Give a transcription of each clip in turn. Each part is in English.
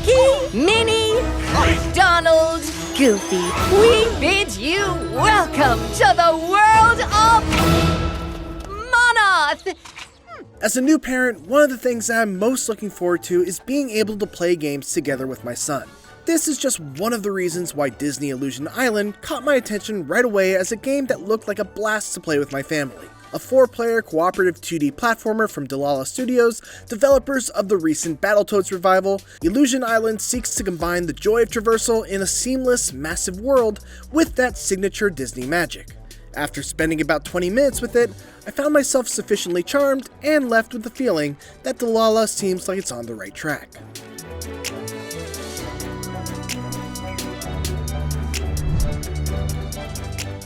Mickey, Minnie, Donald, Goofy, we bid you welcome to the world of Monoth! As a new parent, one of the things that I'm most looking forward to is being able to play games together with my son. This is just one of the reasons why Disney Illusion Island caught my attention right away as a game that looked like a blast to play with my family. A 4-player cooperative 2D platformer from Dlala Studios, developers of the recent Battletoads revival, Illusion Island seeks to combine the joy of traversal in a seamless, massive world with that signature Disney magic. After spending about 20 minutes with it, I found myself sufficiently charmed and left with the feeling that Dlala seems like it's on the right track.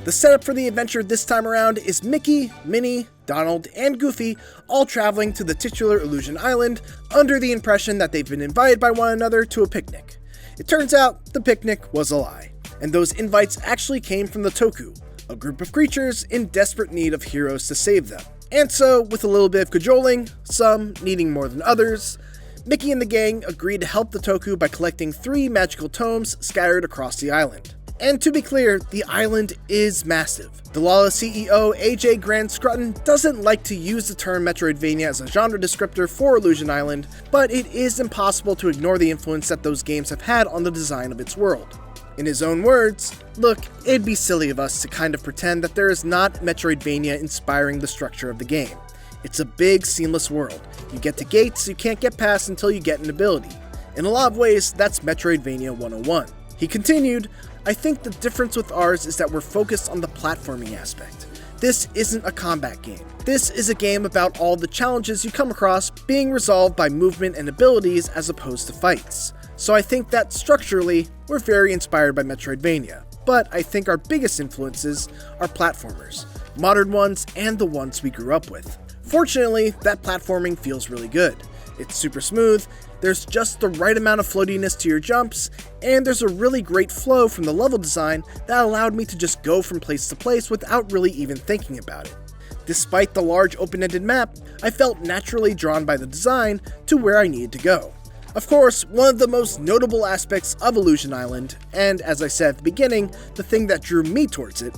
The setup for the adventure this time around is Mickey, Minnie, Donald, and Goofy all traveling to the titular Illusion Island under the impression that they've been invited by one another to a picnic. It turns out the picnic was a lie, and those invites actually came from the Toku, a group of creatures in desperate need of heroes to save them. And so, with a little bit of cajoling, some needing more than others, Mickey and the gang agreed to help the Toku by collecting 3 magical tomes scattered across the island. And to be clear, the island is massive. Dlala CEO AJ Grant Scrutton doesn't like to use the term Metroidvania as a genre descriptor for Illusion Island, but it is impossible to ignore the influence that those games have had on the design of its world. In his own words, look, it'd be silly of us to kind of pretend that there is not Metroidvania inspiring the structure of the game. It's a big, seamless world. You get to gates you can't get past until you get an ability. In a lot of ways, that's Metroidvania 101. He continued, I think the difference with ours is that we're focused on the platforming aspect. This isn't a combat game. This is a game about all the challenges you come across being resolved by movement and abilities as opposed to fights. So I think that structurally, we're very inspired by Metroidvania. But I think our biggest influences are platformers, modern ones and the ones we grew up with. Fortunately, that platforming feels really good. It's super smooth, there's just the right amount of floatiness to your jumps, and there's a really great flow from the level design that allowed me to just go from place to place without really even thinking about it. Despite the large open-ended map, I felt naturally drawn by the design to where I needed to go. Of course, one of the most notable aspects of Illusion Island, and as I said at the beginning, the thing that drew me towards it,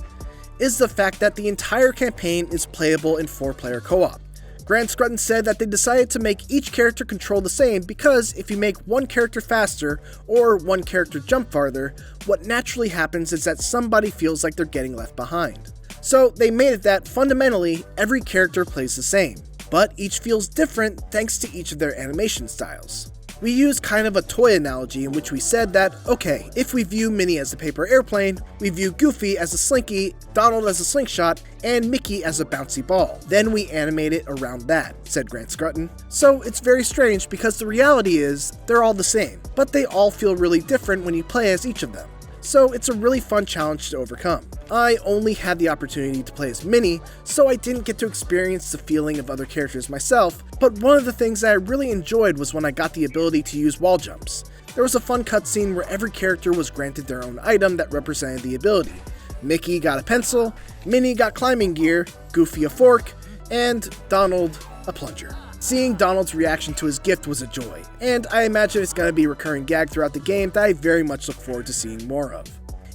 is the fact that the entire campaign is playable in 4-player co-op. Grant Scrutton said that they decided to make each character control the same because if you make one character faster or one character jump farther, what naturally happens is that somebody feels like they're getting left behind. So they made it that fundamentally every character plays the same, but each feels different thanks to each of their animation styles. We used kind of a toy analogy in which we said that, okay, if we view Minnie as a paper airplane, we view Goofy as a slinky, Donald as a slingshot, and Mickey as a bouncy ball. Then we animate it around that, said Grant Scrutton. So it's very strange because the reality is, they're all the same, but they all feel really different when you play as each of them. So it's a really fun challenge to overcome. I only had the opportunity to play as Minnie, so I didn't get to experience the feeling of other characters myself, but one of the things that I really enjoyed was when I got the ability to use wall jumps. There was a fun cutscene where every character was granted their own item that represented the ability. Mickey got a pencil, Minnie got climbing gear, Goofy a fork, and Donald a plunger. Seeing Donald's reaction to his gift was a joy, and I imagine it's going to be a recurring gag throughout the game that I very much look forward to seeing more of.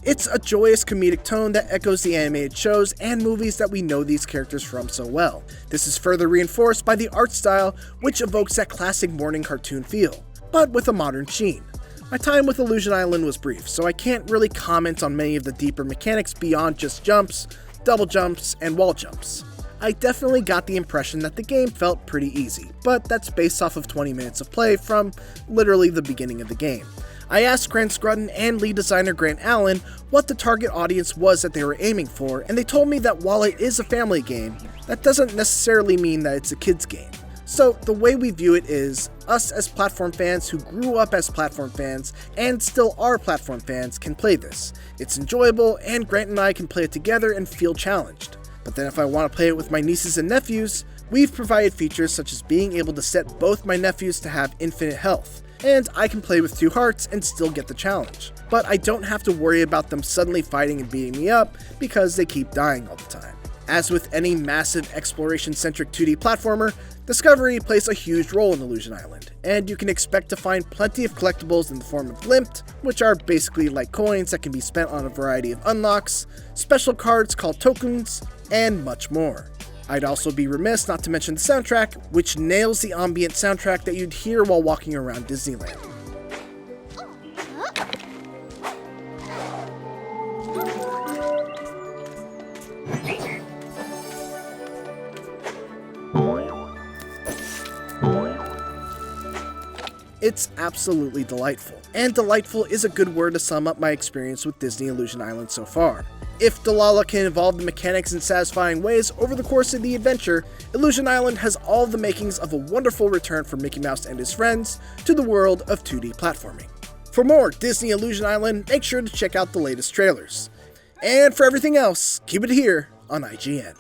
It's a joyous comedic tone that echoes the animated shows and movies that we know these characters from so well. This is further reinforced by the art style, which evokes that classic morning cartoon feel, but with a modern sheen. My time with Illusion Island was brief, so I can't really comment on many of the deeper mechanics beyond just jumps, double jumps, and wall jumps. I definitely got the impression that the game felt pretty easy, but that's based off of 20 minutes of play from literally the beginning of the game. I asked Grant Scrutton and lead designer Grant Allen what the target audience was that they were aiming for, and they told me that while it is a family game, that doesn't necessarily mean that it's a kid's game. So the way we view it is, us as platform fans who grew up as platform fans and still are platform fans can play this. It's enjoyable, and Grant and I can play it together and feel challenged. But then if I want to play it with my nieces and nephews, we've provided features such as being able to set both my nephews to have infinite health, and I can play with 2 hearts and still get the challenge. But I don't have to worry about them suddenly fighting and beating me up because they keep dying all the time. As with any massive exploration-centric 2D platformer, discovery plays a huge role in Illusion Island, and you can expect to find plenty of collectibles in the form of Glimped, which are basically like coins that can be spent on a variety of unlocks, special cards called tokens, and much more. I'd also be remiss not to mention the soundtrack, which nails the ambient soundtrack that you'd hear while walking around Disneyland. It's absolutely delightful, and delightful is a good word to sum up my experience with Disney Illusion Island so far. If Dlala can evolve the mechanics in satisfying ways over the course of the adventure, Illusion Island has all the makings of a wonderful return for Mickey Mouse and his friends to the world of 2D platforming. For more Disney Illusion Island, make sure to check out the latest trailers. And for everything else, keep it here on IGN.